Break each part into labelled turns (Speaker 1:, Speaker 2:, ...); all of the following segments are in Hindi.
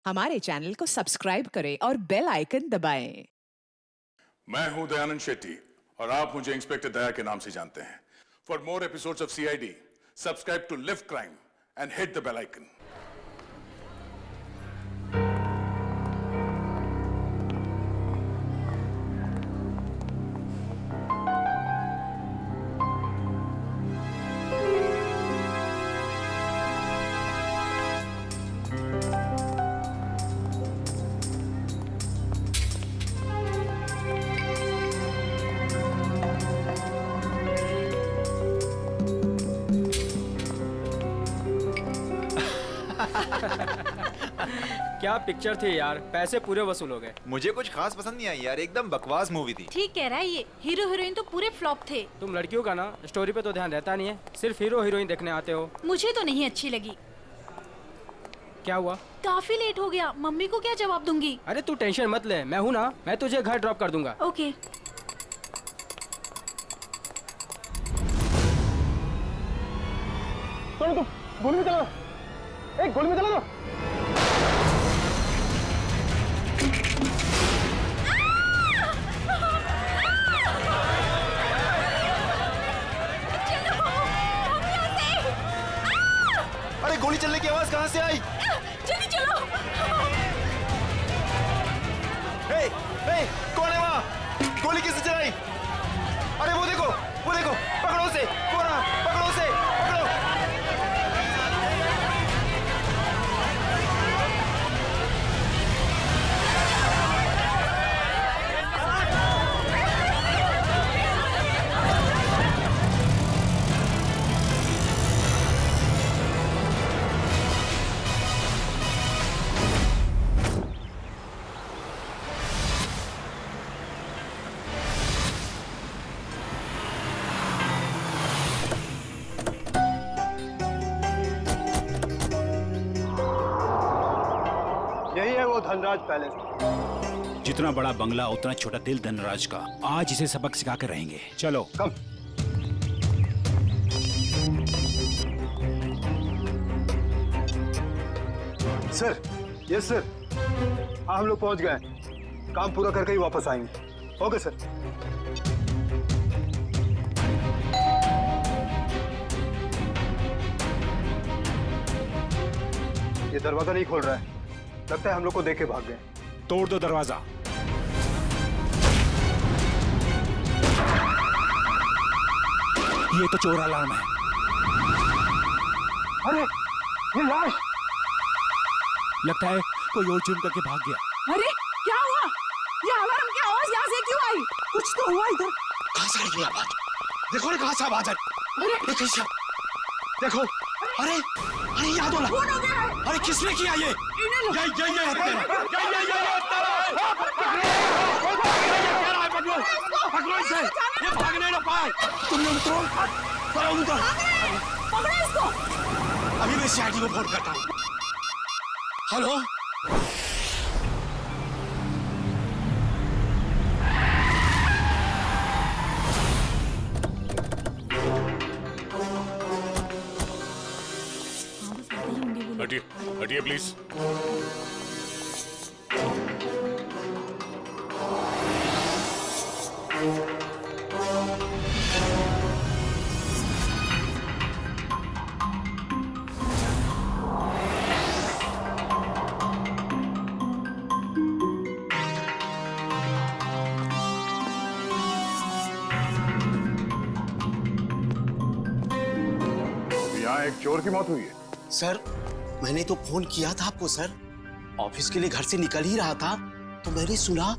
Speaker 1: हमारे चैनल को सब्सक्राइब करें और बेल आइकन दबाएं।
Speaker 2: मैं हूं दयानंद शेट्टी और आप मुझे इंस्पेक्टर दया के नाम से जानते हैं। For more episodes of CID, subscribe to live crime and hit the bell icon.
Speaker 3: क्या पिक्चर थी यार, पैसे पूरे वसूल हो गए।
Speaker 4: मुझे कुछ खास पसंद नहीं आई यार, एकदम बकवास मूवी थी।
Speaker 5: ठीक कह रहा है ये, हीरो हीरोइन तो पूरे फ्लॉप थे।
Speaker 3: तुम लड़कियों का ना स्टोरी पे तो ध्यान रहता नहीं है, सिर्फ हीरो हीरोइन देखने आते हो।
Speaker 5: मुझे तो नहीं अच्छी लगी।
Speaker 3: क्या हुआ?
Speaker 5: काफी लेट हो गया, मम्मी को क्या जवाब दूंगी?
Speaker 3: अरे तू टेंशन मत ले, मैं हूँ ना, मैं तुझे घर ड्रॉप कर दूंगा।
Speaker 5: ओके।
Speaker 6: तो गोली में चला दो, एक गोली में चला दो।
Speaker 4: अरे गोली चलने की आवाज कहाँ से आई?
Speaker 5: जल्दी चलो।
Speaker 4: हे, कौन है वहाँ? गोली किसने चलाई? अरे वो देखो, पकड़ो उसे, कौन है? पकड़ो उसे, पकड़ो।
Speaker 6: यही है वो धनराज पैलेस।
Speaker 7: जितना बड़ा बंगला उतना छोटा दिल धनराज का। आज इसे सबक सिखा कर रहेंगे। चलो
Speaker 6: कम। Sir, yes sir. हाँ, हम लोग पहुंच गए। काम पूरा करके ही वापस आएंगे। Okay sir. ये दरवाजा नहीं खोल रहा है, लगता है हम लोग को देख के भाग गए।
Speaker 7: तोड़ दो दरवाजा। ये तो चोर अलार्म है।
Speaker 6: अरे ये लाश!
Speaker 7: लगता है कोई और जुर्म करके भाग गया।
Speaker 1: अरे क्या हुआ? ये अलार्म की आवाज यहाँ से क्यों आई? कुछ तो हुआ इधर।
Speaker 8: कहाँ से आई ये आवाज? देखो ना कहाँ से आवाज आई।
Speaker 1: अरे
Speaker 8: देखो, अरे याद हो
Speaker 1: गया है।
Speaker 8: अरे किसने किया ये? ये हत्यारा है। पकड़ो इसे, ये भागने ना पाए। तुम लोग उतरो,
Speaker 1: पकड़ो इसको।
Speaker 8: अभी मैं सीआईडी को फोन करता हूँ। हेलो,
Speaker 2: हटिए प्लीज।
Speaker 6: यहाँ एक चोर की मौत हुई है।
Speaker 8: सर मैंने तो फोन किया था आपको सर। ऑफिस के लिए घर से निकल ही रहा था तो मैंने सुना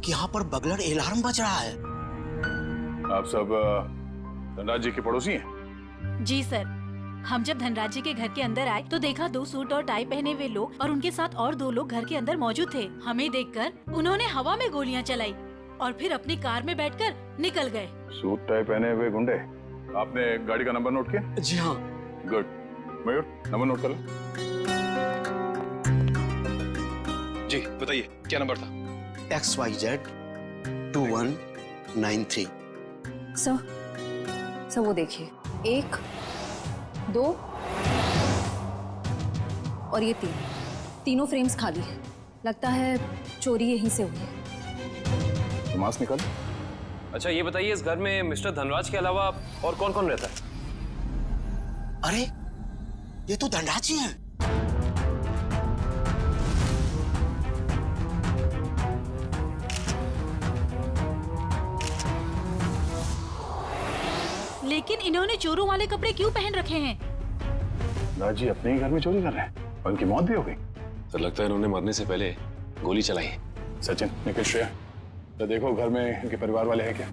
Speaker 8: कि यहाँ पर बगलर अलार्म बज रहा है।
Speaker 2: आप सब धनराज जी के पड़ोसी हैं?
Speaker 5: जी सर, हम जब धनराज जी के घर के अंदर आए तो देखा 2 सूट और टाई पहने हुए लोग और उनके साथ और 2 लोग घर के अंदर मौजूद थे। हमें देखकर उन्होंने हवा में गोलियां चलाई और फिर अपनी कार में बैठकर निकल गए।
Speaker 2: सूट टाई पहने हुए गुंडे। आपने गाड़ी का नंबर नोट किया?
Speaker 8: जी हाँ।
Speaker 2: गुड। मयूर, नंबर नोट कर लो।
Speaker 9: जी बताइए क्या नंबर था?
Speaker 8: XYZ 2193।
Speaker 10: सर वो देखिए, 1 2 और ये 3 तीनों फ्रेम्स खाली है। लगता है चोरी यहीं से हुई है।
Speaker 2: मास्क निकाल।
Speaker 9: अच्छा ये बताइए, इस घर में मिस्टर धनराज के अलावा और कौन कौन रहता है?
Speaker 8: अरे ये तो धनराज जी हैं।
Speaker 5: लेकिन इन्होंने चोरों वाले कपड़े क्यों पहन रखे हैं?
Speaker 2: धनराज जी अपने ही घर में चोरी कर रहे हैं और उनकी मौत भी हो गई।
Speaker 9: सर लगता है इन्होंने मरने से पहले गोली चलाई।
Speaker 2: सचिन, निखिल, श्रेया, तो देखो घर में इनके परिवार वाले हैं क्या?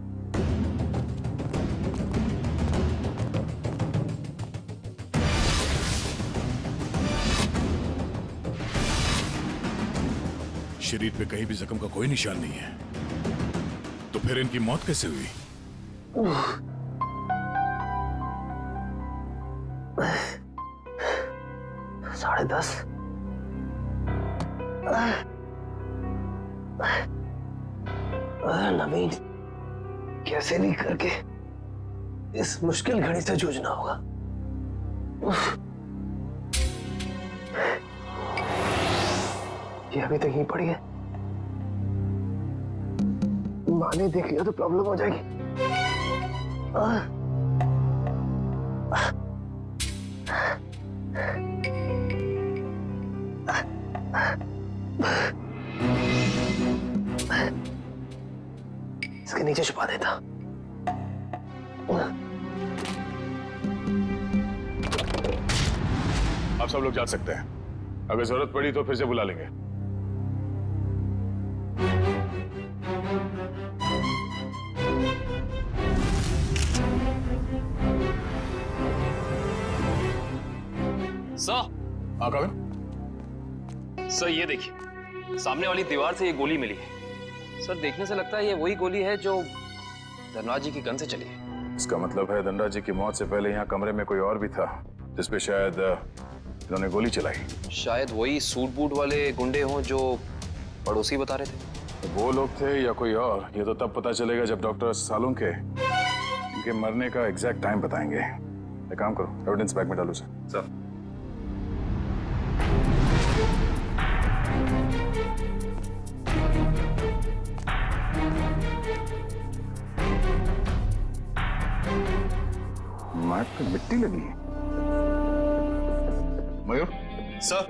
Speaker 2: शरीर पे कहीं भी जख्म का कोई निशान नहीं है, तो फिर इनकी मौत कैसे हुई?
Speaker 8: 10:30। नवीन, कैसे भी करके इस मुश्किल घड़ी से जूझना होगा। ये अभी तक यहीं पड़ी है। माँ ने देख लिया तो प्रॉब्लम हो जाएगी। इसके नीचे छुपा देता।
Speaker 2: आप सब लोग जा सकते हैं। अगर जरूरत पड़ी तो फिर से बुला लेंगे।
Speaker 9: सर,
Speaker 2: हाँ कविन?
Speaker 9: सर ये देखिए, सामने वाली दीवार से ये गोली मिली है। सर देखने से लगता है ये वही गोली है जो धनराज जी की गन से चली है।
Speaker 2: इसका मतलब है धनराज जी की मौत से पहले यहाँ कमरे में कोई और भी था जिसपे शायद इन्होंने गोली चलाई।
Speaker 9: शायद वही सूट बूट वाले गुंडे हों जो पड़ोसी बता रहे थे।
Speaker 2: तो वो लोग थे या कोई और, ये तो तब पता चलेगा जब डॉक्टर सालों के इनके मरने का एग्जैक्ट टाइम बताएंगे। एक काम करो, एविडेंस बैग में डालो सर। मैट पे मिट्टी लगी है। मयूर
Speaker 9: सर,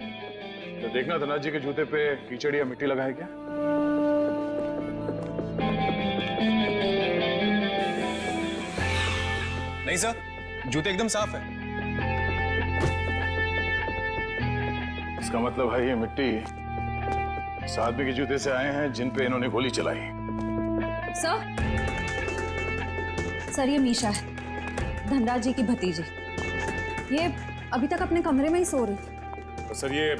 Speaker 2: तो देखना धनराज जी के जूते पे कीचड़ या मिट्टी लगा है क्या?
Speaker 4: नहीं सर, जूते एकदम साफ है।
Speaker 2: इसका मतलब है ये मिट्टी इस आदमी के जूते से आए हैं जिन पे इन्होंने गोली चलाई।
Speaker 10: सर ये मीशा है, धनराज जी की भतीजी। ये अभी तक अपने कमरे में ही सो रही थी।
Speaker 11: तो सर ये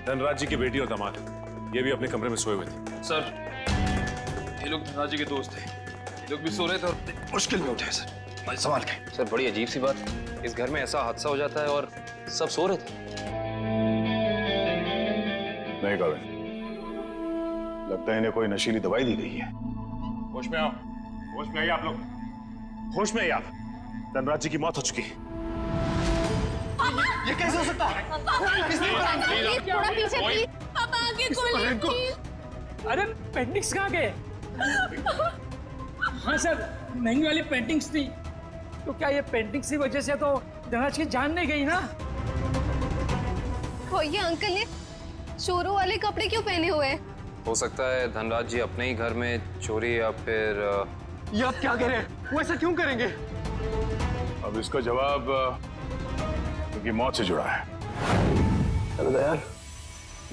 Speaker 11: धनराज जी की बेटी और दामाद है, ये भी अपने कमरे में सोए हुए थे।
Speaker 9: सर ये लोग धनराज जी के दोस्त थे, ये लोग भी सो रहे थे और मुश्किल में उठे सर। भाई संभाल के। सर बड़ी अजीब सी बात, इस घर में ऐसा हादसा हो जाता है और सब सो रहे थे।
Speaker 2: नहीं कविन, लगता है इन्हें कोई नशीली दवाई दी गई है।
Speaker 11: होश में आओ, होश में आइए आप लोग, होश में आइए आप। धनराज जी की मौत हो चुकी है।
Speaker 8: ये कैसे हो सकता है?
Speaker 5: थोड़ा पीछे प्लीज। पापा आगे गोली।
Speaker 3: अरे पेंटिंग्स कहाँ गए? हाँ सर, महंगी वाली पेंटिंग्स थी। तो क्या ये पेंटिंग्स की वजह से तो धनराज की जान नहीं गई ना?
Speaker 10: ये अंकल ने चोरों वाले कपड़े क्यों पहने हुए हैं?
Speaker 9: हो सकता है धनराज जी अपने ही घर में चोरी या फिर
Speaker 8: ये आप क्या कह रहे हैं? वो ऐसा क्यों करेंगे?
Speaker 2: अब इसका जवाब उनकी मौत से जुड़ा है।
Speaker 8: हेलो दयाल,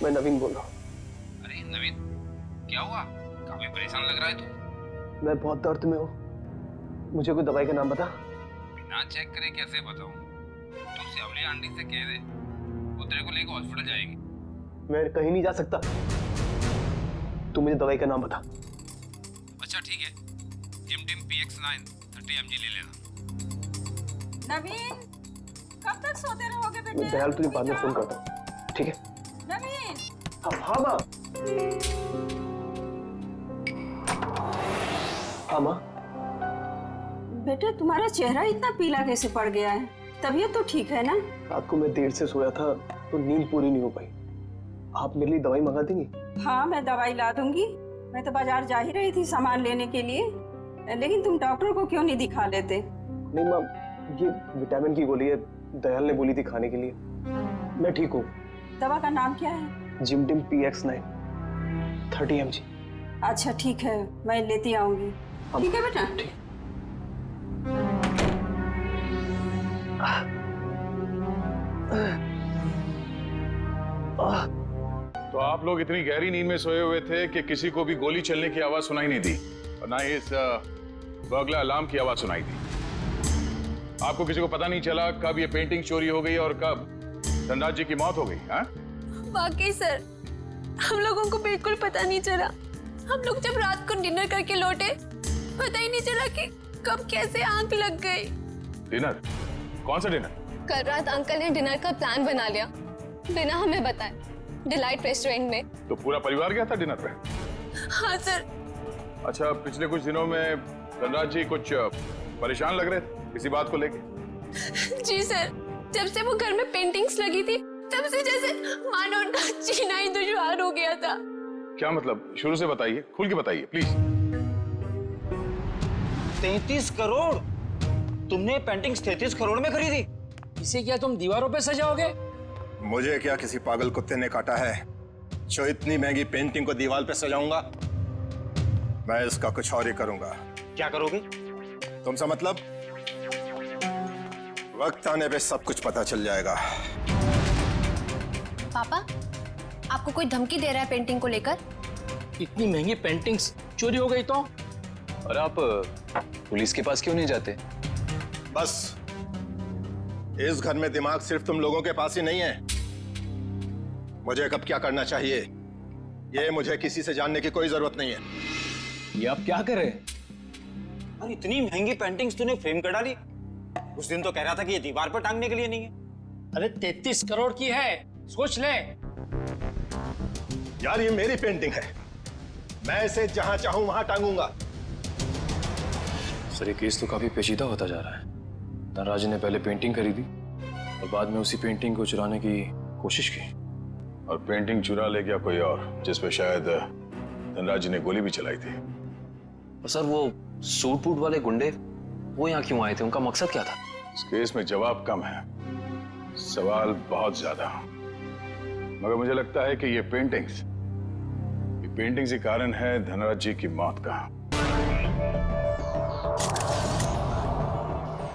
Speaker 8: मैं नवीन बोल रहा हूँ।
Speaker 3: अरे नवीन, क्या हुआ? काफी परेशान लग रहा है तू।
Speaker 8: मैं बहुत दर्द में हूँ, मुझे कोई दवाई का नाम बता।
Speaker 3: बिना चेक करे कैसे बताऊं? तू श्यावली आंटी से कह दे, वो तेरे को लेकर हॉस्पिटल जाएगी।
Speaker 8: मैं कहीं नहीं जा सकता, तू मुझे दवाई का नाम बता।
Speaker 3: अच्छा ठीक है, जिम टिम PX9 30 mg ले लेना।
Speaker 1: नवीन, कब तक सोते रहोगे बेटे?
Speaker 8: दयाल तुझे बाद में फोन करता हूँ, ठीक है?
Speaker 1: नवीन।
Speaker 8: हाँ माँ। हाँ माँ।
Speaker 1: बेटा तुम्हारा चेहरा इतना पीला कैसे पड़ गया है? तबीयत तो ठीक है ना?
Speaker 8: रात को मैं देर से सोया था तो नींद पूरी नहीं हो पाई, आप मेरे लिए दवाई मंगा देंगी?
Speaker 1: हाँ, मैं दवाई ला दूंगी। मैं तो बाजार जा ही रही थी सामान लेने के लिए, लेकिन तुम डॉक्टर को क्यों नहीं दिखा लेते?
Speaker 8: नहीं माँ, ये विटामिन की गोली है, दयाल ने बोली थी खाने के लिए। मैं ठीक हूँ।
Speaker 1: दवा का नाम क्या है?
Speaker 8: जिमटिम PX9 30 mg।
Speaker 1: अच्छा ठीक है, मैं लेती आऊंगी। ठीक है बेटा।
Speaker 8: ठीक।
Speaker 2: तो आप लोग इतनी गहरी नींद में सोए हुए थे कि किसी को भी गोली चलने की आवाज सुनाई नहीं दी और ना ही इस बर्गलर अलार्म की आवाज सुनाई दी। आपको किसी को पता नहीं चला कब ये पेंटिंग चोरी हो गई और कब धनराज जी की मौत हो गई? हाँ?
Speaker 12: वाकई सर, हम लोगों को बिल्कुल पता नहीं चला। हम लोग जब रात को डिनर करके लौटे, पता ही नहीं चला कि कब कैसे आंख लग गई।
Speaker 2: डिनर? कौन सा डिनर?
Speaker 12: कल रात अंकल ने डिनर का प्लान बना लिया बिना हमें बताए, डिलाइट रेस्टोरेंट में।
Speaker 2: तो पूरा परिवार गया था डिनर पे?
Speaker 12: हाँ सर।
Speaker 2: अच्छा, पिछले कुछ दिनों में धनराज जी कुछ परेशान लग रहे थे किसी बात को लेके?
Speaker 12: जी सर, जब से वो घर में पेंटिंग्स लगी थी तब से जैसे मानो उनका जीना ही दुश्वार हो गया था।
Speaker 2: क्या मतलब? शुरू से बताइए, खुल के बताइए प्लीज।
Speaker 13: 33 करोड़? तुमने पेंटिंग्स 33 करोड़ में खरीदी? इसे क्या तुम दीवारों पे सजाओगे?
Speaker 4: मुझे क्या किसी पागल कुत्ते ने काटा है जो इतनी महंगी पेंटिंग को दीवार पे सजाऊंगा? मैं इसका कुछ और ही करूंगा। क्या करोगे? तुमसे मतलब? वक्त आने पे सब कुछ पता चल जाएगा।
Speaker 12: पापा, आपको कोई धमकी दे रहा है पेंटिंग को लेकर?
Speaker 13: इतनी महंगी पेंटिंग्स चोरी हो गई तो?
Speaker 9: और आप पुलिस के पास क्यों नहीं जाते?
Speaker 4: बस, इस घर में दिमाग सिर्फ तुम लोगों के पास ही नहीं है। मुझे कब क्या करना चाहिए ये मुझे किसी से जानने की कोई जरूरत नहीं है।
Speaker 13: ये आप क्या कर रहे हैं? अरे इतनी महंगी पेंटिंग्स तूने फ्रेम कर डाली। उस दिन तो कह रहा था कि ये दीवार पर टांगने के लिए नहीं है। अरे 33 करोड़ की है, सोच ले।
Speaker 4: यार ये मेरी पेंटिंग है, मैं इसे जहां चाहूं वहां टांगूंगा।
Speaker 9: सर, ये केस तो काफी पेचीदा होता जा रहा है। धनराज ने पहले पेंटिंग खरीदी और बाद में उसी पेंटिंग को चुराने की कोशिश की।
Speaker 2: और पेंटिंग चुरा ले गया कोई और, जिसपे शायद धनराज जी ने गोली भी चलाई थी।
Speaker 9: और सर, वो सूट बूट वाले गुंडे वो यहाँ क्यों आए थे? उनका मकसद क्या था?
Speaker 2: इस केस में जवाब कम है, सवाल बहुत ज्यादा। मगर मुझे लगता है कि ये पेंटिंग्स ही कारण है धनराज जी की मौत का।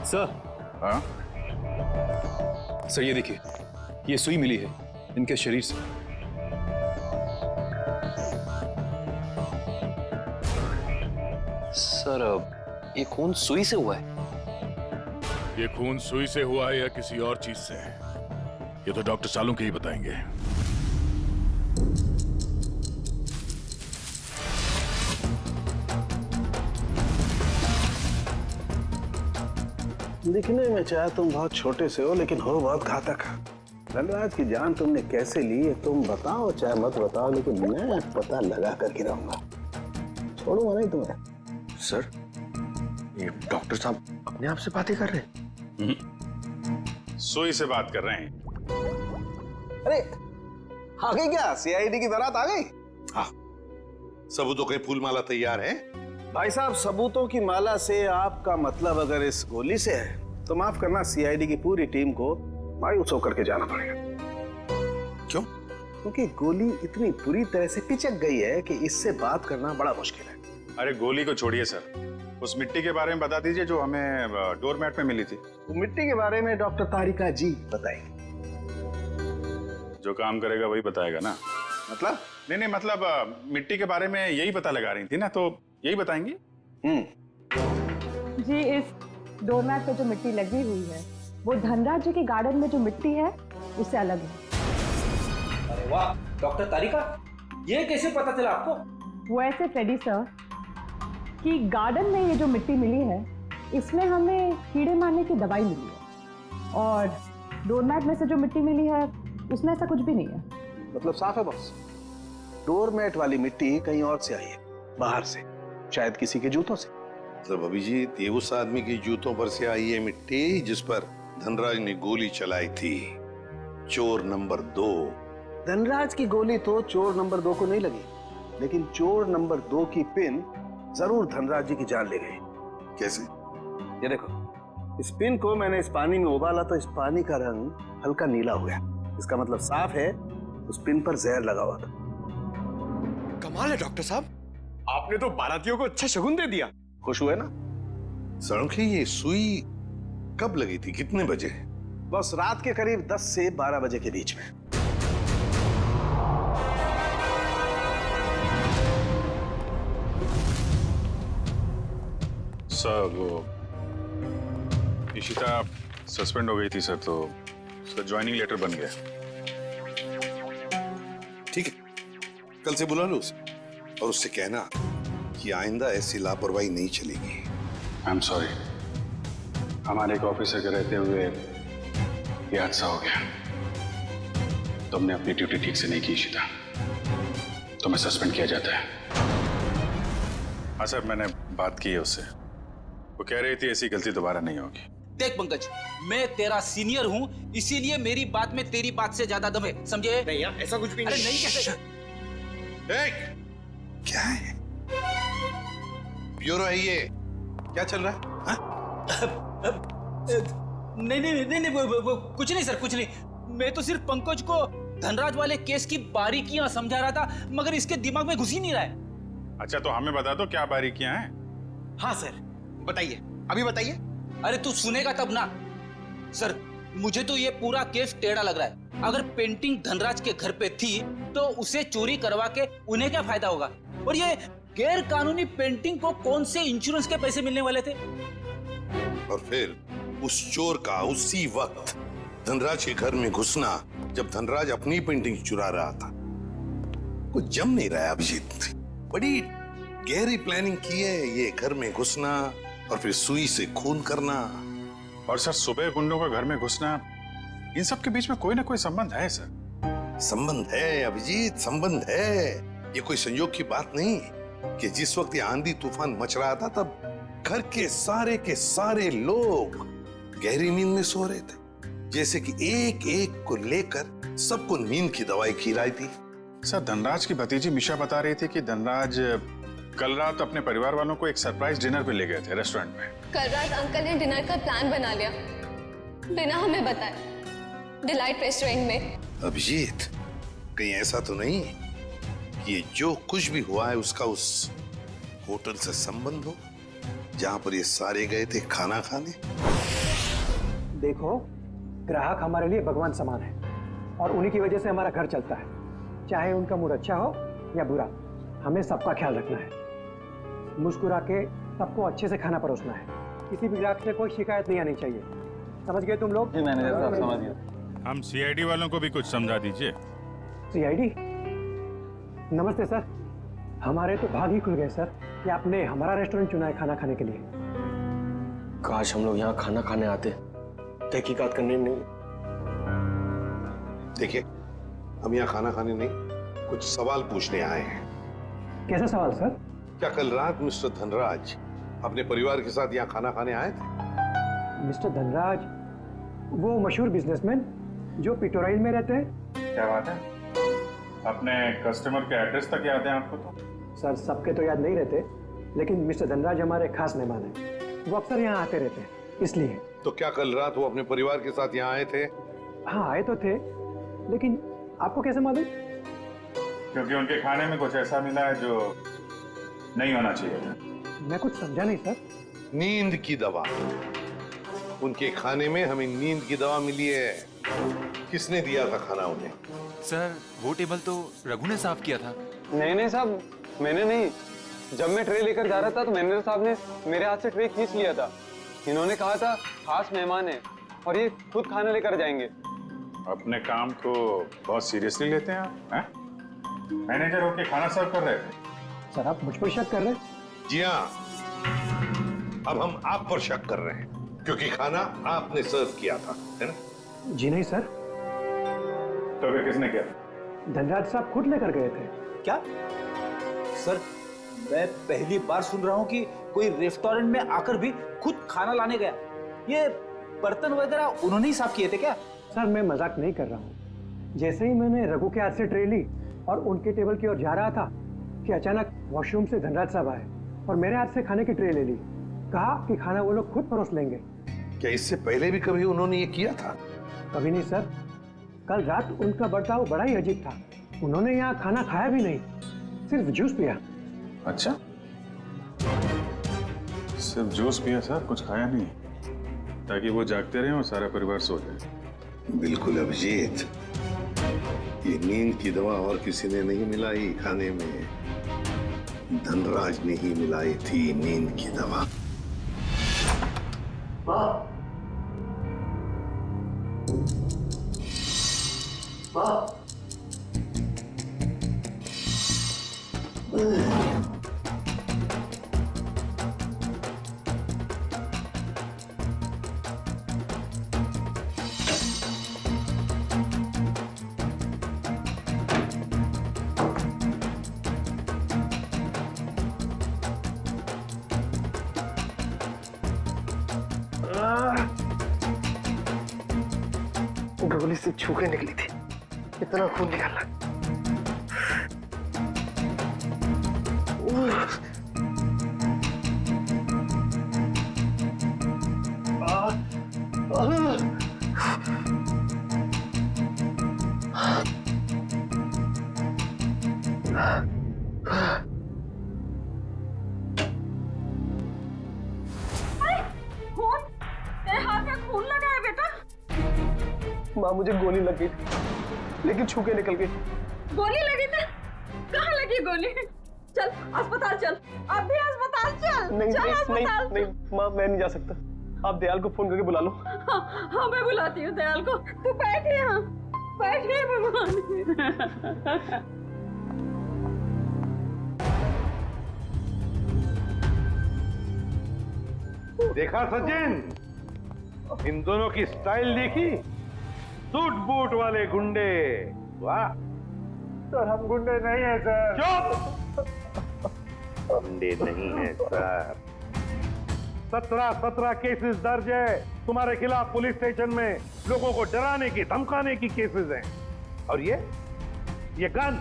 Speaker 9: सर।
Speaker 2: हाँ?
Speaker 9: सर ये देखिए, ये सुई मिली है इनके शरीर से। सर, ये खून सुई से हुआ है?
Speaker 2: ये खून सुई से हुआ है या किसी और चीज से, ये तो डॉक्टर सालुंके ही बताएंगे।
Speaker 6: दिखने में चाहे तुम बहुत छोटे से हो, लेकिन हो बहुत घातक। धनराज की जान तुमने कैसे ली है तुम बताओ चाहे मत बताओ, लेकिन मैं पता लगा कर गिराऊंगा, छोड़ूंगा नहीं तुम्हें।
Speaker 8: सर, ये डॉक्टर साहब अपने आप से बातें कर रहे हैं?
Speaker 2: सुई से बात कर रहे हैं।
Speaker 6: अरे आ गई क्या? CID की बारात आ गई?
Speaker 14: हाँ, सबूतों के फूल माला तैयार है।
Speaker 6: भाई साहब, सबूतों की माला से आपका मतलब अगर इस गोली से है तो माफ करना, CID की पूरी टीम को मायूस होकर के जाना पड़ेगा।
Speaker 14: क्यों?
Speaker 6: क्योंकि गोली इतनी बुरी तरह से पिचक गई है कि इससे बात करना बड़ा मुश्किल है।
Speaker 2: अरे गोली को छोड़िए सर, उस मिट्टी के बारे में बता दीजिए जो हमें डोरमैट में मिली थी।
Speaker 6: वो मिट्टी के बारे में डॉक्टर तारिका जी बताएंगे।
Speaker 2: जो काम करेगा वही बताएगा ना? मतलब नहीं, मतलब मिट्टी के बारे में यही पता लगा रही थी ना, तो यही बताएंगे।
Speaker 15: जी, इस डोरमैट पे जो मिट्टी लगी हुई है वो धनराज जी के गार्डन में जो मिट्टी है उससे अलग है।
Speaker 13: अरे वाह डॉक्टर तारिका, ये कैसे पता चला आपको?
Speaker 15: वो ऐसे फ्रेडी सर कि गार्डन में ये जो मिट्टी मिली है इसमें हमें कीड़े मारने की दवाई मिली है, और डोरमैट में से जो मिट्टी मिली है उसमें ऐसा कुछ भी नहीं है।
Speaker 6: मतलब साफ है बॉस, डोरमैट वाली मिट्टी कहीं और से आई है, बाहर से, शायद किसी के जूतों से।
Speaker 14: मतलब अभिजीत, ये उस आदमी की जूतों पर से आई है मिट्टी जिस पर धनराज ने गोली चलाई थी। चोर नंबर 2
Speaker 6: धनराज की गोली तो चोर नंबर 2 को नहीं लगी, लेकिन चोर नंबर 2 की पिन जरूर धनराज जी की जान ले गई।
Speaker 14: कैसे?
Speaker 6: ये देखो, इस पिन को मैंने इस पानी में उबाला तो इस पानी का रंग हल्का नीला हो गया। इसका मतलब साफ है उस पिन पर जहर लगा हुआ था।
Speaker 13: कमाल है डॉक्टर साहब, आपने तो बारातियों को अच्छा शगुन दे दिया।
Speaker 6: खुश हुए ना?
Speaker 14: सड़क ये सुई कब लगी थी, कितने बजे?
Speaker 6: बस रात के करीब 10 से 12 बजे के बीच में।
Speaker 2: सर वो इशिता सस्पेंड हो गई थी सर, तो उसका ज्वाइनिंग लेटर बन गया।
Speaker 14: ठीक है, कल से बुला लो उसे और उससे कहना कि आइंदा ऐसी लापरवाही नहीं चलेगी।
Speaker 2: आई एम सॉरी, हमारे एक ऑफिसर के रहते हुए ये हादसा हो गया। तुमने अपनी ड्यूटी ठीक से नहीं की इशिता, तुम्हें सस्पेंड किया जाता है। हाँ सर, मैंने बात की है उससे, वो कह रही थी ऐसी गलती दोबारा नहीं होगी।
Speaker 8: देख पंकज, मैं तेरा सीनियर हूँ, इसीलिए मेरी बात में तेरी बात से ज्यादा दम है, समझे?
Speaker 13: नहीं यार, ऐसा कुछ भी
Speaker 8: अरे
Speaker 13: नहीं।
Speaker 8: नहीं कैसे?
Speaker 14: क्या है? ब्यूरो है ये, क्या चल रहा है?
Speaker 8: नहीं, कुछ नहीं सर, कुछ नहीं। मैं तो सिर्फ पंकज को धनराज वाले केस की बारीकियां समझा रहा था, मगर इसके दिमाग में घुस ही नहीं रहा है।
Speaker 2: अच्छा, तो हमें बता दो क्या बारीकियां हैं।
Speaker 8: हाँ सर,
Speaker 13: बताइए, अभी बताइए।
Speaker 8: अरे तू सुनेगा तब ना। सर, मुझे तो ये पूरा केस टेढ़ा लग रहा है। अगर पेंटिंग धनराज के घर पे थी तो उसे चोरी करवा के उन्हें क्या फायदा होगा? और ये गैर कानूनी पेंटिंग को कौन से इंश्योरेंस के पैसे मिलने वाले थे?
Speaker 14: और फिर उस चोर का उसी वक्त धनराज के घर में घुसना, जब धनराज अपनी पेंटिंग चुरा रहा था। कुछ जम नहीं रहा है अभिजीत, बड़ी गहरी प्लानिंग की है ये घर में घुसना और फिर सुई से खून करना।
Speaker 2: और सर, सुबह गुंडों का घर में घुसना, इन सब के बीच में कोई ना कोई संबंध है सर।
Speaker 14: संबंध है अभिजीत, संबंध है। ये कोई संयोग की बात नहीं कि जिस वक्त ये आंधी तूफान मच रहा था तब घर के सारे लोग गहरी नींद में सो रहे थे, जैसे कि एक एक को लेकर सबको नींद की दवाई खिलाई थी।
Speaker 2: सर, धनराज की भतीजी मिशा बता रही थी कि धनराज कल रात अपने परिवार वालों को एक सरप्राइज डिनर पे ले गए थे रेस्टोरेंट में।
Speaker 12: कल रात अंकल ने डिनर का प्लान बना लिया बिना हमें बताए, डिलाइट रेस्टोरेंट में।
Speaker 14: अभिजीत, कहीं ऐसा तो नहीं कि ये जो कुछ भी हुआ है उसका उस होटल से संबंध हो जहां पर ये सारे गए थे खाना खाने?
Speaker 16: देखो, ग्राहक हमारे लिए भगवान समान है और उन्हीं की वजह से हमारा घर चलता है। चाहे उनका मूड अच्छा हो या बुरा, हमें सबका ख्याल रखना है। मुस्कुरा के सबको अच्छे से खाना परोसना है। किसी भी ग्राहक से कोई शिकायत नहीं आनी चाहिए। समझ गए तुम लोग?
Speaker 9: जी मैनेजर साहब, समझ गया।
Speaker 2: हम सीआईडी वालों को भी कुछ समझा दीजिए।
Speaker 16: सीआईडी? नमस्ते सर, हमारे तो भाग ही खुल गए सर कि आपने हमारा रेस्टोरेंट चुना है खाना खाने के लिए।
Speaker 13: काश हम लोग यहाँ खाना खाने आते, तहकीकात करने नहीं।
Speaker 14: देखिए, हम यहाँ खाना खाने नहीं, कुछ सवाल पूछने आए हैं।
Speaker 16: कैसा सवाल सर?
Speaker 14: क्या कल रात मिस्टर धनराज अपने परिवार के साथ यहाँ खाना खाने आए थे?
Speaker 16: मिस्टर धनराज वो मशहूर बिजनेसमैन जो पिटोराइल में रहते हैं।
Speaker 2: क्या बात है, अपने कस्टमर के एड्रेस तक याद है आपको? तो
Speaker 16: सर, सबके तो याद नहीं रहते, लेकिन मिस्टर धनराज हमारे खास मेहमान हैं। वो अक्सर यहाँ आते रहते हैं, इसलिए।
Speaker 14: तो क्या कल रात वो अपने परिवार के साथ यहाँ आए थे?
Speaker 16: हाँ, आए तो थे, लेकिन आपको कैसे मालूम?
Speaker 2: क्योंकि उनके खाने में कुछ ऐसा मिला है जो नहीं होना चाहिए था।
Speaker 16: मैं कुछ समझा नहीं सर।
Speaker 14: नींद की दवा। उनके खाने में हमें नींद की दवा मिली है। किसने दिया था खाना उन्हें?
Speaker 9: सर, वो टेबल तो रघु ने साफ किया था।
Speaker 17: नहीं साहब, मैंने नहीं। जब मैं ट्रे लेकर जा रहा था तो मैनेजर साहब ने मेरे हाथ से ट्रे खींच लिया था। इन्होंने कहा था खास मेहमान है और ये खुद खाना लेकर जाएंगे।
Speaker 2: अपने काम को बहुत सीरियसली लेते हैं आप, हैं? मैनेजर होके खाना सर्व कर रहे थे।
Speaker 16: सर, आप मुझ पर शक कर रहे हैं?
Speaker 14: जी हाँ, अब हम आप पर शक कर रहे हैं क्योंकि खाना आपने सर्व किया था, है ना?
Speaker 16: जी नहीं सर।
Speaker 2: तो फिर किसने किया?
Speaker 16: धनराज साहब खुद लेकर गए थे।
Speaker 13: क्या? सर, मैं पहली बार सुन रहा हूँ कि कोई रेस्टोरेंट में आकर भी खुद खाना लाने गया। ये बर्तन वगैरह उन्होंने ही साफ किए थे क्या?
Speaker 16: सर, मैं मजाक नहीं कर रहा हूँ। जैसे ही मैंने रघु के हाथ से ट्रे ली और उनके टेबल की ओर जा रहा था कि अचानक वॉशरूम से धनराज साहब आए और मेरे हाथ से खाने की ट्रे ले ली। कहा कि खाना वो लोग खुद परोस लेंगे।
Speaker 14: क्या इससे पहले भी कभी उन्होंने ये किया था?
Speaker 16: कभी नहीं सर। कल रात उनका बर्ताव बड़ा ही अजीब था। उन्होंने यहाँ खाना खाया भी नहीं, सिर्फ जूस पिया।
Speaker 2: अच्छा, सिर्फ जूस पिया सर, कुछ खाया नहीं, ताकि वो जागते रहे और सारा परिवार सो जाए।
Speaker 14: बिल्कुल अभिजीत, ये नींद की दवा और किसी ने नहीं मिलाई खाने में, धनराज ने ही मिलाई थी नींद की दवा।
Speaker 6: माँ, माँ, गोली से छू के निकली थी, इतना खून निकला। माँ, मुझे गोली लग गई थी, लेकिन छू के निकल गई।
Speaker 1: गोली लगी थी? कहाँ लगी गोली? चल अस्पताल चल, अब भी अस्पताल चल।
Speaker 6: नहीं,
Speaker 1: चल
Speaker 6: नहीं,
Speaker 1: अस्पताल।
Speaker 6: नहीं, माँ, मैं नहीं जा सकता। आप दयाल को फोन करके बुला लो।
Speaker 1: हाँ, मैं बुलाती हूँ दयाल को। तू बैठ यहाँ, बैठ भगवान।
Speaker 14: देखा सचिन, इन दोनों की स्टाइल देखी? सूट बूट वाले गुंडे। वाह
Speaker 11: सर, हम गुंडे नहीं हैं सर।
Speaker 14: चुप! गुंडे नहीं हैं सर। 17 केसेस दर्ज है तुम्हारे खिलाफ पुलिस स्टेशन में। लोगों को डराने की धमकाने की केसेस हैं। और ये गन?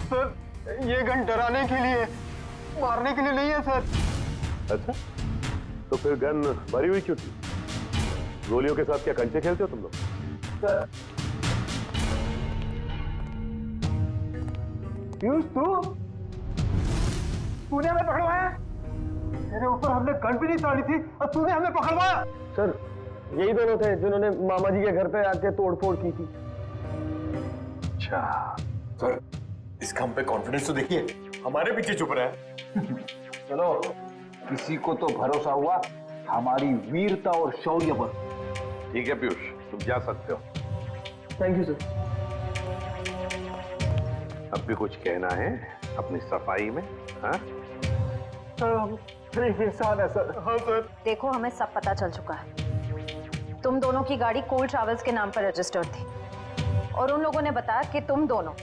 Speaker 6: सर, ये गन डराने के लिए, मारने के लिए नहीं है सर।
Speaker 14: अच्छा, तो फिर गन भरी हुई क्यों थी? गोलियों के साथ क्या कंचे खेलते हो तुम लोग?
Speaker 6: सर, पीयूष, तूने हमें पकड़वाया? तेरे ऊपर हमने गन भी नहीं चढ़ी थी और तूने हमें पकड़वाया? सर, यही दोनों थे जिन्होंने मामा जी के घर पे आके तोड़फोड़ की थी।
Speaker 11: अच्छा सर, इसका हम पे कॉन्फिडेंस तो देखिए, हमारे पीछे चुप रहा है।
Speaker 6: चलो, किसी को तो भरोसा हुआ हमारी वीरता और शौर्य पर।
Speaker 14: ठीक है पीयूष, तुम जा सकते हो।
Speaker 6: Thank you sir.
Speaker 14: अब भी कुछ कहना है अपनी सफाई में? हाँ
Speaker 6: सर, हम गरीब इंसान है सर। हाँ सर।
Speaker 10: देखो, हमें सब पता चल चुका है। तुम दोनों की गाड़ी कोल ट्रैवल्स के नाम पर रजिस्टर्ड थी और उन लोगों ने बताया कि तुम दोनों,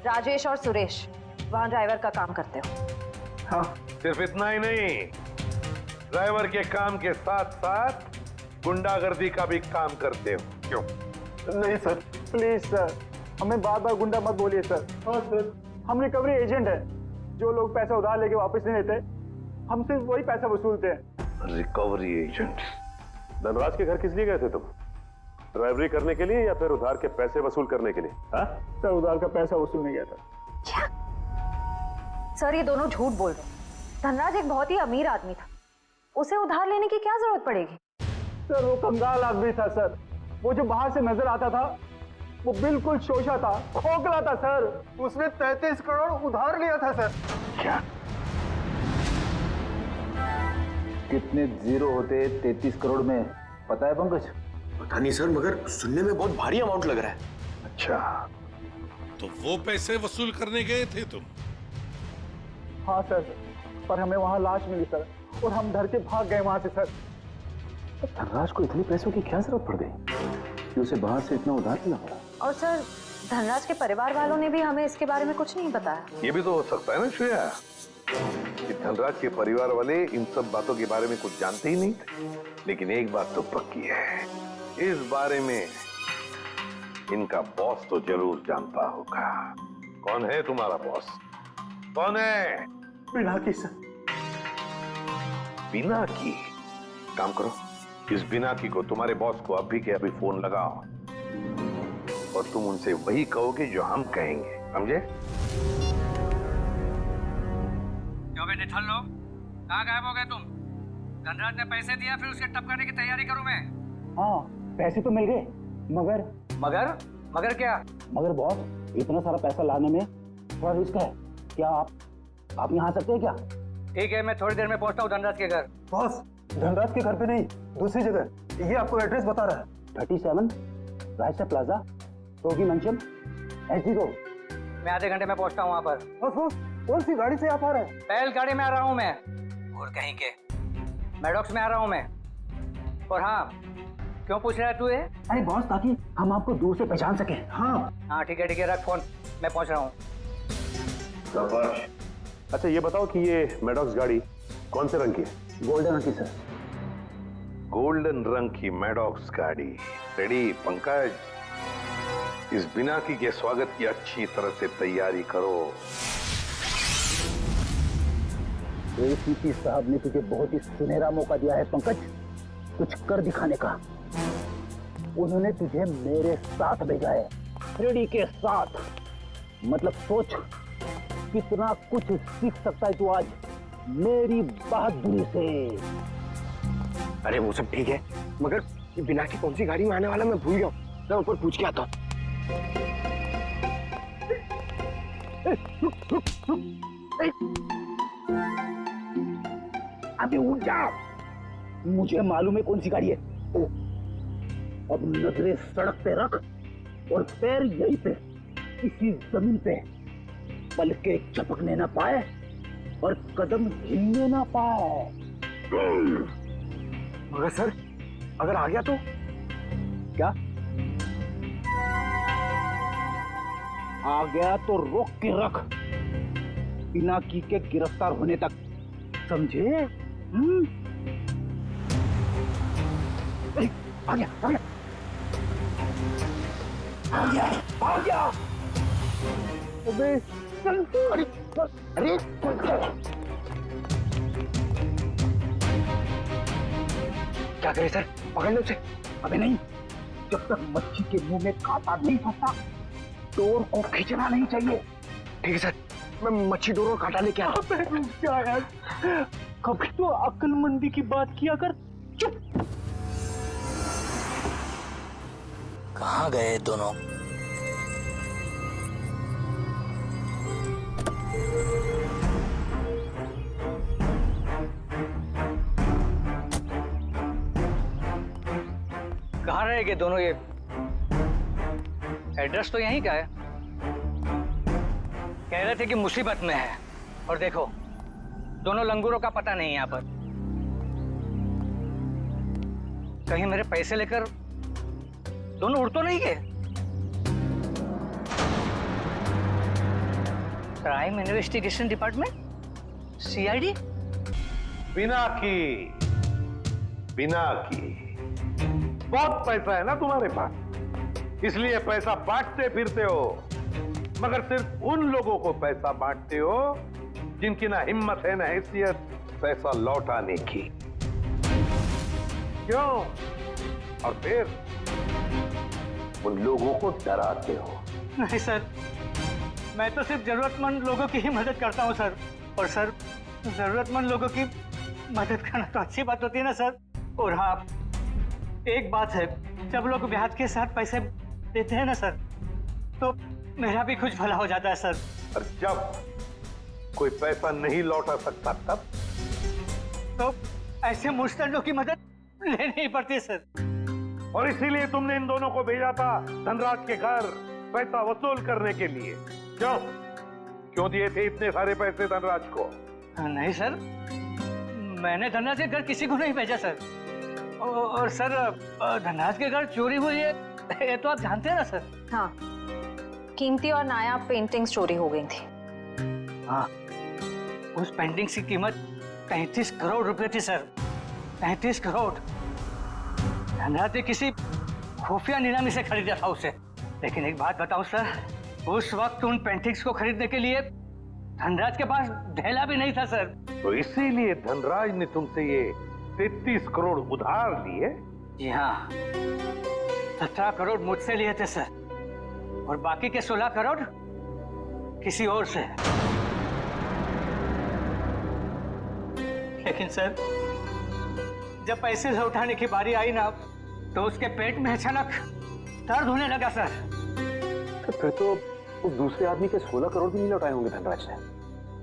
Speaker 10: राजेश और सुरेश, वहां ड्राइवर का काम करते हो।
Speaker 14: हाँ। सिर्फ इतना ही नहीं, ड्राइवर के काम के साथ साथ गुंडागर्दी का भी काम करते हो। क्यों?
Speaker 6: नहीं सर, प्लीज सर, हमें बार बार गुंडा मत बोलिए सर। हाँ सर, हम रिकवरी एजेंट है। जो लोग पैसा उधार लेके वापस नहीं देते, हम सिर्फ वही पैसा वसूलते हैं।
Speaker 14: Recovery agent? धनराज के घर किस लिए गए थे तुम? ड्राइवरी करने के लिए या फिर उधार के पैसे वसूल करने के लिए? हाँ
Speaker 6: सर, उधार का पैसा वसूलने गया था।
Speaker 10: क्या? सर, ये दोनों झूठ बोल रहे हैं। धनराज एक बहुत ही अमीर आदमी था, उसे उधार लेने की क्या जरूरत पड़ेगी?
Speaker 6: सर, वो कंगाल आदमी था सर। वो जो बाहर से नजर आता था, वो बिल्कुल शोषा था, खोखला था सर। उसने 33 करोड़ उधार लिया था सर।
Speaker 14: क्या?
Speaker 6: कितने जीरो होते 33 करोड़ में, पता है पंकज?
Speaker 11: पता नहीं सर, मगर सुनने में बहुत भारी अमाउंट लग रहा है।
Speaker 14: अच्छा, तो वो पैसे वसूल करने गए थे तुम?
Speaker 6: हाँ सर, पर हमें वहां लाश मिली सर और हम डर के भाग गए वहां से सर।
Speaker 18: धनराज को इतने पैसों की क्या जरूरत पड़ गई कि उसे बाहर से इतना उधार लेना पड़ा?
Speaker 10: और सर, धनराज के परिवार वालों ने भी हमें इसके बारे में कुछ नहीं बताया।
Speaker 14: ये भी तो हो सकता है ना श्रेया, कि धनराज के परिवार वाले इन सब बातों के बारे में कुछ जानते ही नहीं थे। लेकिन एक बात तो पक्की है, इस बारे में इनका बॉस तो जरूर जानता होगा। कौन है तुम्हारा बॉस? कौन है?
Speaker 11: पिनाकी सर।
Speaker 14: पिनाकी? काम करो, इस पिनाकी को तुम्हारे बॉस को अभी के अभी फोन लगाओ और तुम उनसे वही कहोगे जो हम कहेंगे, समझे?
Speaker 3: क्यों बे निठल्लो, कहाँ गायब हो गए तुम? धनराज ने पैसे दिया, फिर उसे टपकाने की तैयारी करूं मैं।
Speaker 18: हाँ, पैसे तो मिल गए, मगर
Speaker 3: मगर क्या?
Speaker 18: मगर बॉस, इतना सारा पैसा लाने में थोड़ा रिस्क है। क्या आप यहाँ आ सकते हैं क्या?
Speaker 3: ठीक है, मैं थोड़ी देर में पहुंचता हूँ धनराज के घर।
Speaker 16: बॉस, धनराज के घर पे नहीं, दूसरी जगह। ये आपको एड्रेस बता रहा है।
Speaker 18: 37 रायसा प्लाजा, रोगी मेंशन, एसडी रोड।
Speaker 3: मैं आधे घंटे में पहुंचता हूँ वहाँ पर।
Speaker 16: बॉस, कौन सी गाड़ी से आप आ रहे हैं?
Speaker 3: बैलगाड़ी में आ रहा हूँ मैं। और कहीं के मैडॉक्स में आ रहा हूँ मैं। और हाँ, क्यों पूछ रहा है तू ये?
Speaker 18: अरे बॉस, ताकि हम आपको दूर से पहचान सके।
Speaker 3: हाँ ठीक है, रख फोन, मैं पहुंच रहा हूँ।
Speaker 14: अच्छा ये बताओ कि ये मैडॉक्स गाड़ी कौन से रंग की है?
Speaker 18: गोल्डन रंग की सर।
Speaker 14: गोल्डन रंग की मैडॉक्स गाड़ी रेडी। पंकज, इस बिनाकी के स्वागत की अच्छी तरह से तैयारी करो।
Speaker 18: एसीपी साहब ने तुझे बहुत ही सुनहरा मौका दिया है पंकज, कुछ कर दिखाने का। उन्होंने तुझे मेरे साथ भेजा है, रेडी के साथ। मतलब सोच कितना कुछ सीख सकता है तू आज मेरी बहादुरी से।
Speaker 11: अरे वो सब ठीक है, मगर बिना की कौन सी गाड़ी में आने वाला मैं भूल गया हूँ। मैं ऊपर पूछ के आता हूँ।
Speaker 18: अभी उठ जा, मुझे मालूम है कौन सी गाड़ी है। अब नजरें सड़क पे रख और पैर यहीं पे, इसी जमीन पे, पलके झपकने ना पाए और कदम हिलने ना पाए।
Speaker 11: मगर सर, अगर आ गया तो?
Speaker 18: क्या आ गया तो रोक के रख, बिना की के गिरफ्तार होने तक, समझे? आ गया, आ गया, आ गया, आ गया। अबे चल, अरे
Speaker 11: क्या करें सर, पकड़ लो उसे।
Speaker 18: अबे नहीं, जब तक मच्छी के मुंह में कांटा नहीं फंसता डोर को खींचना नहीं चाहिए।
Speaker 11: ठीक है सर, मैं मच्छी डोर और कांटा लेके आता हूं।
Speaker 18: क्या यार, कभी तो अक्लमंदी की बात किया कर। चुप।
Speaker 13: कहाँ गए दोनों?
Speaker 3: कहाँ रहेंगे दोनों? ये एड्रेस तो यहीं का है। कह रहे थे कि मुसीबत में है, और देखो दोनों लंगूरों का पता नहीं है यहाँ पर। कहीं मेरे पैसे लेकर दोनों उड़ तो नहीं गए? Crime investigation department, CID.
Speaker 14: बिना की बहुत पैसा है ना तुम्हारे पास, इसलिए पैसा बांटते फिरते हो, मगर सिर्फ उन लोगों को पैसा बांटते हो जिनकी ना हिम्मत है ना हैसियत पैसा लौटाने की। क्यों? और फिर उन लोगों को डराते हो।
Speaker 3: नहीं सर, मैं तो सिर्फ जरूरतमंद लोगों की ही मदद करता हूँ सर। और सर, जरूरतमंद लोगों की मदद करना तो अच्छी बात होती है ना सर। और हाँ, एक बात है, जब लोग ब्याज के साथ पैसे देते हैं ना सर, तो मेरा भी कुछ भला हो जाता है सर।
Speaker 14: और जब कोई पैसा नहीं लौटा सकता तब?
Speaker 3: तो ऐसे मुश्तलों की मदद लेनी ही पड़ती है सर।
Speaker 14: और इसीलिए तुमने इन दोनों को भेजा था धनराज के घर पैसा वसूल करने के लिए। क्यों दिए थे इतने सारे पैसे धनराज को?
Speaker 3: नहीं सर, मैंने धनराज के घर किसी को नहीं भेजा सर। और सर, धनराज के घर चोरी हुई है ये तो आप जानते हैं ना सर।
Speaker 10: हाँ, कीमती और नायाब पेंटिंग्स चोरी हो गई थी।
Speaker 3: हाँ, उस पेंटिंग्स की कीमत 35 करोड़ रुपए थी सर। 35 करोड़। धनराज ने किसी खुफिया नीलामी से खरीदा था उसे। लेकिन एक बात बताऊं सर, उस वक्त उन पेंटिंग्स को खरीदने के लिए धनराज के पास ढेला भी नहीं था सर।
Speaker 6: तो इसीलिए धनराज ने तुमसे ये 33 करोड़ उधार लिए?
Speaker 3: जी हाँ, 17 करोड़ मुझसे लिए थे सर, और बाकी के 16 करोड़ किसी और से। लेकिन सर, जब पैसे लौटाने की बारी आई ना, तो उसके पेट में अचानक दर्द होने लगा सर।
Speaker 6: फिर तो उस दूसरे आदमी के 16 करोड़ भी नहीं लौटाए होंगे धनराज ने।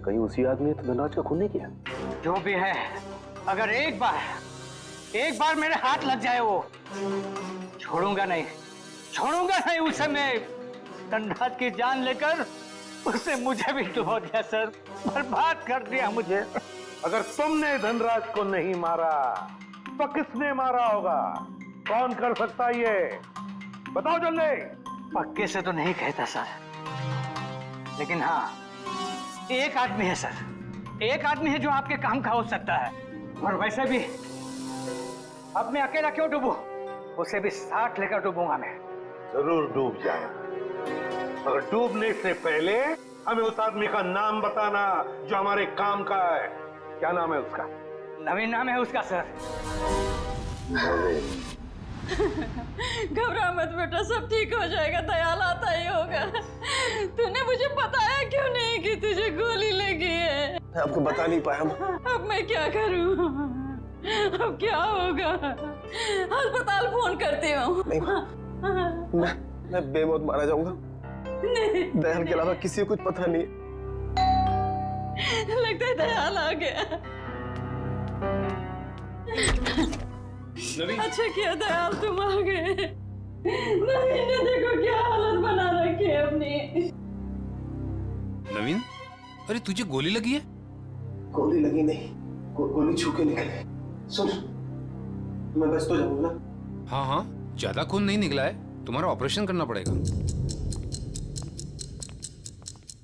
Speaker 6: कहीं उसी आदमी ने तो धनराज का खून नहीं किया?
Speaker 3: जो भी है, अगर एक बार मेरे हाथ लग जाए, वो छोड़ूंगा नहीं उसे। मैं धनराज की जान लेकर उसने मुझे भी डुबो दिया सर, बर्बाद कर दिया मुझे।
Speaker 6: अगर तुमने धनराज को नहीं मारा तो किसने मारा होगा? कौन कर सकता ये? बताओ जल्दी।
Speaker 3: पक्के से तो नहीं कहता सर, लेकिन हाँ, एक आदमी है सर, एक आदमी है जो आपके काम का हो सकता है। और वैसे भी अब मैं अकेला क्यों डूबूं? उसे भी साथ लेकर डूबूंगा मैं।
Speaker 6: जरूर डूब जाए, मगर डूबने से पहले हमें उस आदमी का नाम बताना जो हमारे काम का है। क्या नाम है उसका?
Speaker 3: नवीन नाम है उसका सर।
Speaker 1: घबरा मत बेटा, सब ठीक हो जाएगा, दयाल आता ही होगा। तूने मुझे बताया क्यों नहीं कि तुझे गोली लगी है?
Speaker 6: आपको बता नहीं पाया।
Speaker 1: अब मैं क्या करूं? अब क्या होगा? अस्पताल फोन करती हूँ।
Speaker 6: मैं बेमौत मारा जाऊंगा।
Speaker 1: नहीं,
Speaker 6: दयाल के अलावा किसी को कुछ पता नहीं।
Speaker 1: लगता है दयाल आ गया। अच्छा किया दयाल तुम आ गए। नवीन ने देखो क्या हालत बना रखी है अपनी।
Speaker 7: नवीन, अरे तुझे गोली लगी है?
Speaker 6: गोली लगी नहीं, गोली छू के निकले। सुन, मैं बस तो जाऊंगा ना।
Speaker 7: हाँ हाँ, ज्यादा खून नहीं निकला है, तुम्हारा ऑपरेशन करना पड़ेगा।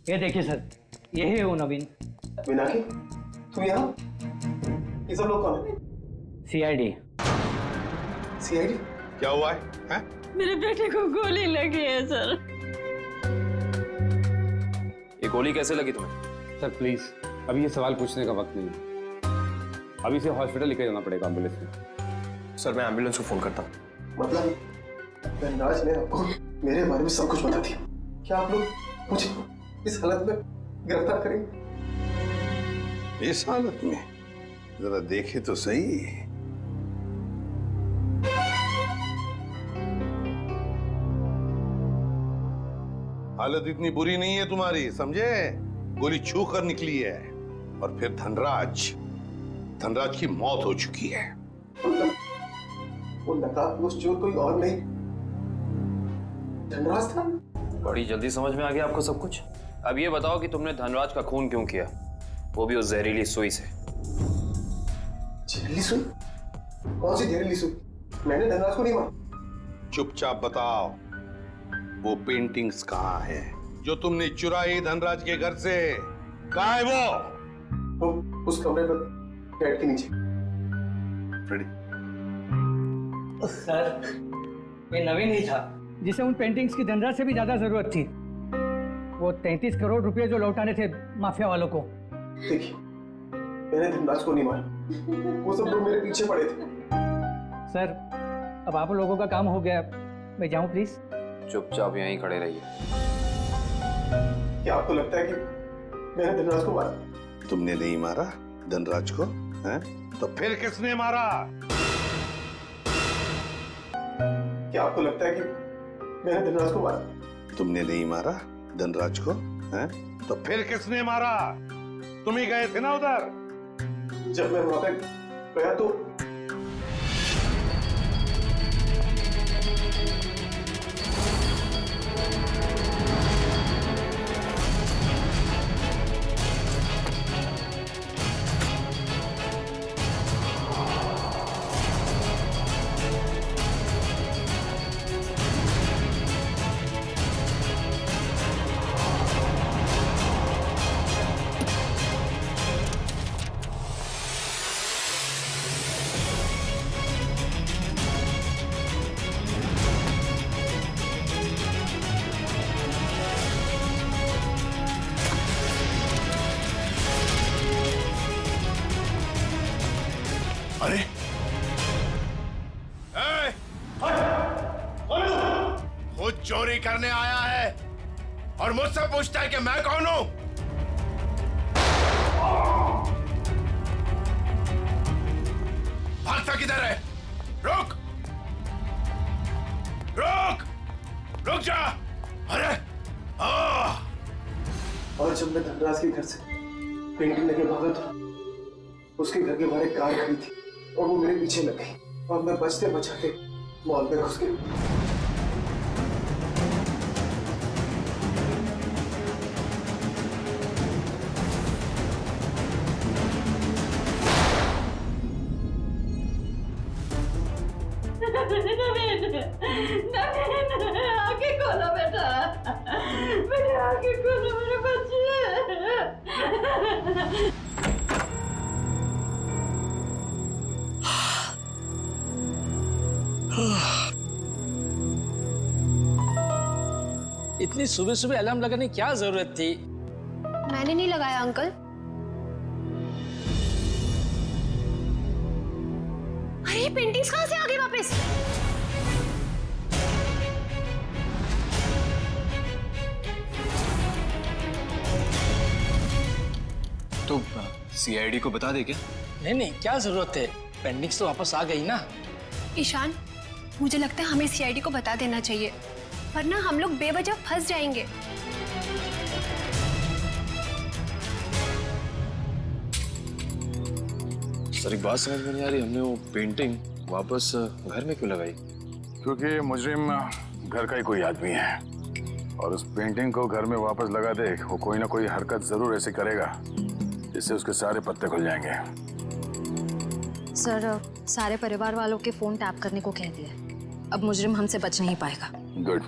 Speaker 3: ये देखिए सर, यही है वो नवीन।
Speaker 6: मीनाक्षी, तुम यहाँ? ये सब लोग कौन है?
Speaker 3: सीआईडी।
Speaker 14: सीआईडी? क्या हुआ है?
Speaker 1: मेरे बेटे को गोली लगी है सर।
Speaker 9: ये गोली कैसे लगी तुम्हें?
Speaker 17: सर प्लीज, अभी ये सवाल पूछने का वक्त नहीं है। अभी इसे हॉस्पिटल लेकर जाना पड़ेगा एम्बुलेंस में।
Speaker 11: सर मैं एम्बुलेंस को फोन करता हूँ।
Speaker 6: मतलब धनराज ने आपको मेरे बारे में सब कुछ बता दिया? क्या आप लोग मुझे इस हालत में गिरफ्तार करेंगे?
Speaker 14: इस हालत में जरा देखे तो सही। हालत इतनी बुरी नहीं है तुम्हारी, समझे? गोली छू कर निकली है, और फिर धनराज की मौत हो चुकी है।
Speaker 6: वो नकाबपोश चोर कोई और नहीं, धनराज था।
Speaker 9: बड़ी जल्दी समझ में आ गया आपको सब कुछ। अब ये बताओ कि तुमने धनराज का खून क्यों किया, वो भी उस जहरीली सुई से।
Speaker 6: जहरीली सुई? कौन सी जहरीली सुई? मैंने धनराज को नहीं मारा।
Speaker 14: चुपचाप बताओ, वो पेंटिंग्स कहाँ है जो तुमने चुराई धनराज के घर से? कहाँ है वो
Speaker 6: उस कमरे पर बेड के नीचे।
Speaker 3: सर, ये नवीन ही था जिसे उन पेंटिंग्स की धनराज से भी ज्यादा जरूरत थी। वो 33 करोड़ रुपए जो लौटाने थे माफिया वालों को।
Speaker 6: देखिए, मैंने धनराज को नहीं मारा, वो सब लोग मेरे पीछे पड़े थे।
Speaker 3: सर, अब आप लोगों का काम हो गया, मैं जाऊं प्लीज?
Speaker 9: चुपचाप यहीं खड़े रहिए।
Speaker 6: क्या आपको लगता है कि मैंने धनराज को मारा?
Speaker 14: तुमने नहीं मारा धनराज को, हैं? तो फिर किसने मारा?
Speaker 6: क्या आपको लगता है कि मैंने धनराज को मारा?
Speaker 14: तुमने नहीं मारा धनराज को, हैं? तो फिर किसने मारा? तुम ही गए थे ना उधर।
Speaker 6: जब मैं वहां पे गया तो
Speaker 14: करने आया है और मुझसे पूछता है कि मैं कौन हूं। भागता किधर है? रुक रुक रुक जा। अरे
Speaker 6: और जब मैं धनराज के घर से पेंटिंग लेके भागा तो उसके घर के बाहर एक कार खड़ी थी और वो मेरे पीछे लग गई और मैं बचते बचाते मॉल में घुस गया।
Speaker 1: आगे खोलो बेटा, मेरे आगे खोलो मेरे बच्चे।
Speaker 13: इतनी सुबह सुबह अलार्म लगाने की क्या जरूरत थी?
Speaker 12: मैंने नहीं लगाया अंकल। अरे ये पेंटिंग्स कहाँ से आ गई वापस?
Speaker 9: तो सीआईडी को बता दे क्या?
Speaker 13: नहीं नहीं, क्या जरूरत है, पेंटिंग्स तो वापस आ गई ना।
Speaker 12: ईशान, मुझे लगता है हमें सीआईडी को बता देना चाहिए, वरना हम लोग बेवजह फंस जाएंगे।
Speaker 9: सर एक बात समझ में नहीं आ रही, हमने वो पेंटिंग वापस घर में क्यों लगाई?
Speaker 2: क्योंकि मुजरिम घर का ही कोई आदमी है और उस पेंटिंग को घर में वापस लगा दे, वो कोई ना कोई हरकत जरूर ऐसी करेगा जिससे उसके सारे पत्ते खुल जाएंगे।
Speaker 10: सर, सारे परिवार वालों के फोन टैप करने को कह दिया, अब मुजरिम हमसे बच नहीं पाएगा।
Speaker 2: गुड।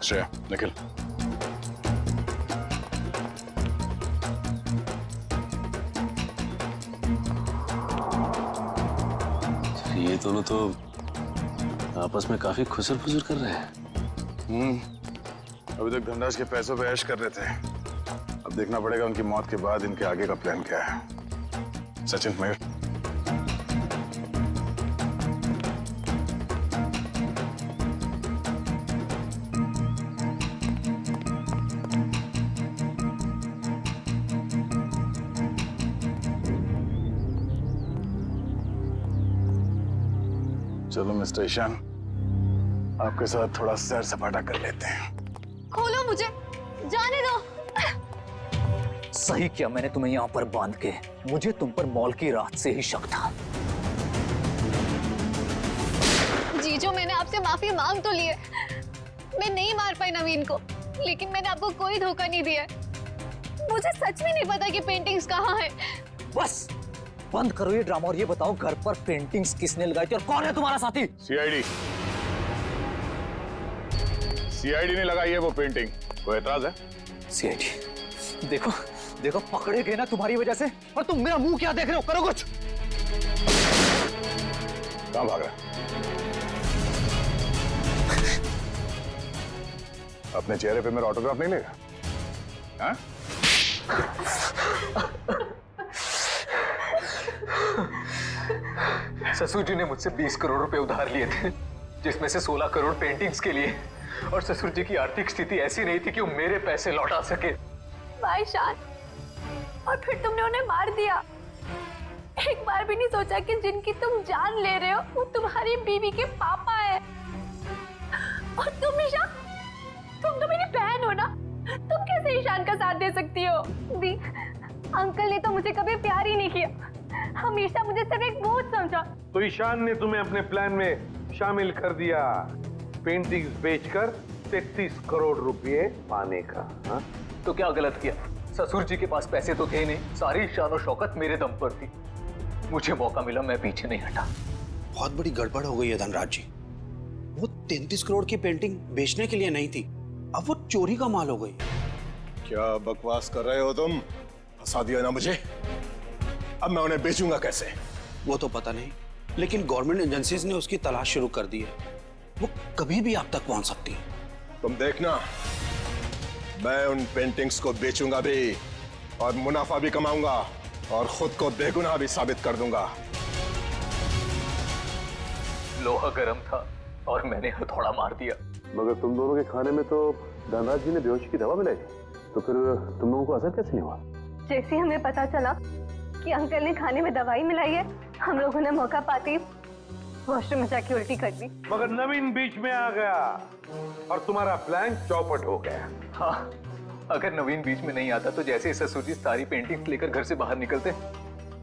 Speaker 2: श्रेया, निखिल,
Speaker 9: ये दोनों तो आपस में काफी खुसर फुसर कर रहे हैं।
Speaker 2: अभी तक धनराज के पैसों पे ऐश कर रहे थे, अब देखना पड़ेगा उनकी मौत के बाद इनके आगे का प्लान क्या है। सचिन, मयूर, चलो मिस्टर ईशान, आपके साथ थोड़ा सैर सपाटा कर लेते हैं।
Speaker 12: खोलो मुझे, जाने दो।
Speaker 18: सही किया मैंने तुम्हें यहाँ पर बांध के, मुझे तुम पर मॉल की रात से ही शक था।
Speaker 12: जीजो, मैंने आपसे माफी मांग तो ली है, मैं नहीं मार पाई नवीन को, लेकिन मैंने आपको कोई धोखा नहीं दिया। मुझे सच में नहीं पता कि पेंटिंग्स कहाँ है।
Speaker 18: बस बंद करो ये ड्रामा और ये बताओ घर पर पेंटिंग्स किसने लगाई थी और कौन है तुम्हारा साथी?
Speaker 2: सीआईडी। सीआईडी ने लगाई है वो पेंटिंग, कोई एतराज है?
Speaker 18: सीआईडी, देखो देखो पकड़े गए ना तुम्हारी वजह से, और तुम मेरा मुंह क्या देख रहे हो? करो कुछ।
Speaker 2: कहां भाग रहा? अपने चेहरे पे मेरा ऑटोग्राफ नहीं लेगा? हाँ?
Speaker 17: ससुर जी ने मुझसे 20 करोड़ रुपए उधार लिए थे, जिसमें से 16 करोड़ पेंटिंग्स के लिए, और ससुर जी की आर्थिक स्थिति ऐसी नहीं थी कि वो मेरे पैसे लौटा सके।
Speaker 12: भाई शान, और फिर तुमने उन्हें मार दिया। एक बार भी नहीं सोचा कि जिनकी तुम जान ले रहे हो वो तुम्हारी बीवी के पापा है। और तुम ईशान, तुम तो मेरी बहन हो ना, तुम कैसे ईशान का साथ दे सकती हो? दी, अंकल ने तो मुझे कभी प्यार ही नहीं किया, हमेशा मुझे सिर्फ एक बोझ समझा।
Speaker 6: तो ईशान ने तुम्हें अपने प्लान में शामिल कर दिया, पेंटिंग्स बेचकर 33 करोड़ रुपए पाने का। हा?
Speaker 18: तो क्या गलत किया? ससुर जी के पास पैसे तो थे नहीं, सारी शान और शौकत मेरे दम पर थी। मुझे मौका मिला, मैं पीछे नहीं हटा।
Speaker 13: बहुत बड़ी गड़बड़ हो गई है धनराज जी। वो 33 करोड़ की पेंटिंग बेचने के लिए नहीं थी, अब वो चोरी का माल हो गई।
Speaker 4: क्या बकवास कर रहे हो तुम? फंसा दिया ना मुझे, अब मैं उन्हें बेचूंगा कैसे?
Speaker 13: वो तो पता नहीं, लेकिन गवर्नमेंट एजेंसीज ने उसकी तलाश शुरू कर दी है, वो कभी भी आप तक पहुंच सकती है।
Speaker 4: तुम देखना, मैं उन पेंटिंग्स को बेचूंगा भी और मुनाफा भी कमाऊंगा। और खुद को बेगुनाह भी साबित कर दूंगा।
Speaker 11: लोहा गर्म था और मैंने हथौड़ा मार दिया।
Speaker 6: मगर तुम दोनों के खाने में तो धनराज जी ने बेहोशी की दवा मिलाई, तो फिर तुम लोगों को असर कैसे नहीं हुआ?
Speaker 12: जैसे हमें पता चला कि अंकल ने खाने में दवाई मिलाई है, हम लोगों ने मौका पाते ही वॉशरूम में जाके उल्टी कर दी।
Speaker 6: मगर नवीन बीच में आ गया और तुम्हारा प्लान चौपट हो गया।
Speaker 11: हाँ, अगर नवीन बीच में नहीं आता तो जैसे ही ससुर जी सारी पेंटिंग्स लेकर घर से बाहर निकलते,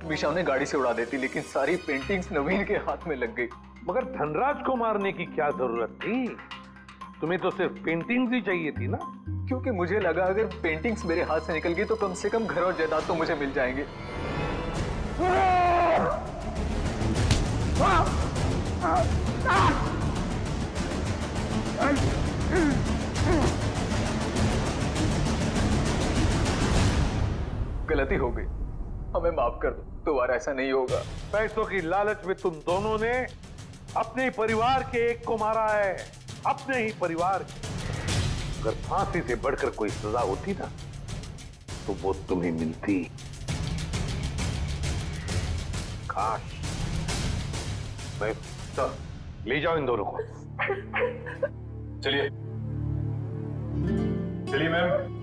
Speaker 11: मीशा उन्हें गाड़ी से उड़ा देती, लेकिन सारी पेंटिंग्स नवीन के हाथ में लग गई।
Speaker 6: मगर धनराज को मारने की क्या जरूरत थी? तुम्हें तो सिर्फ पेंटिंग्स ही चाहिए थी ना?
Speaker 11: क्योंकि मुझे लगा अगर पेंटिंग्स मेरे हाथ से निकल गई तो कम से कम घर और जायदाद तो मुझे मिल जाएंगे। गलती हो गई, हमें माफ कर दो, दोबारा ऐसा नहीं होगा।
Speaker 6: पैसों की लालच में तुम दोनों ने अपने परिवार के एक को मारा है, अपने ही परिवार के। अगर फांसी से बढ़कर कोई सजा होती ना तो वो तुम्हें मिलती। काश। मैं तो ले जाओ इन दोनों को।
Speaker 11: चलिए चलिए मैम।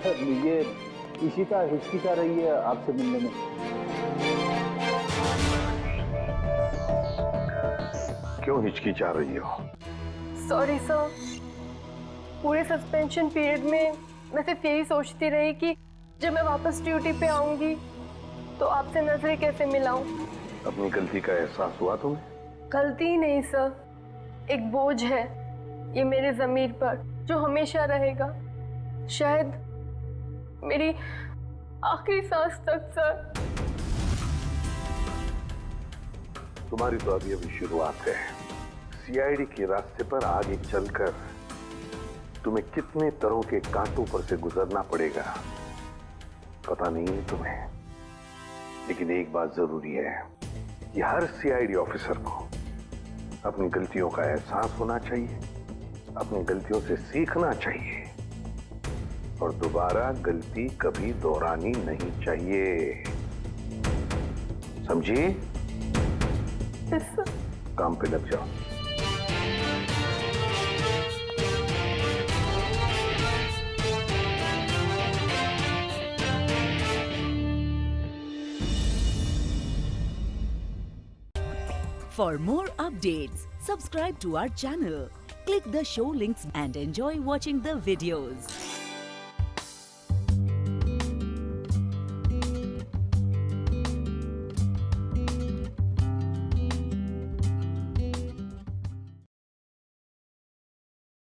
Speaker 18: सर, ये इशिता हिचकिचा रही है आपसे मिलने में।
Speaker 6: क्यों हिचकिचा रही हो?
Speaker 12: सॉरी सर, पूरे सस्पेंशन पीरियड में मैं सिर्फ यही सोचती रही कि जब मैं वापस ड्यूटी पे आऊंगी तो आपसे नजरें कैसे मिलाऊं।
Speaker 6: अपनी गलती का एहसास हुआ तुम्हें?
Speaker 12: गलती नहीं सर, एक बोझ है ये मेरे ज़मीर पर जो हमेशा रहेगा, शायद मेरी आखिरी सांस तक सर।
Speaker 6: तुम्हारी तो अभी अभी शुरुआत है। सीआईडी के रास्ते पर आगे चलकर तुम्हें कितने तरह के कांटों पर से गुजरना पड़ेगा पता नहीं है तुम्हें, लेकिन एक बात जरूरी है कि हर सीआईडी ऑफिसर को अपनी गलतियों का एहसास होना चाहिए, अपनी गलतियों से सीखना चाहिए और दोबारा गलती कभी दोहरानी नहीं चाहिए। समझी? काम पे लग जाओ।
Speaker 19: For more updates, subscribe to our channel, click the show links and enjoy watching the videos.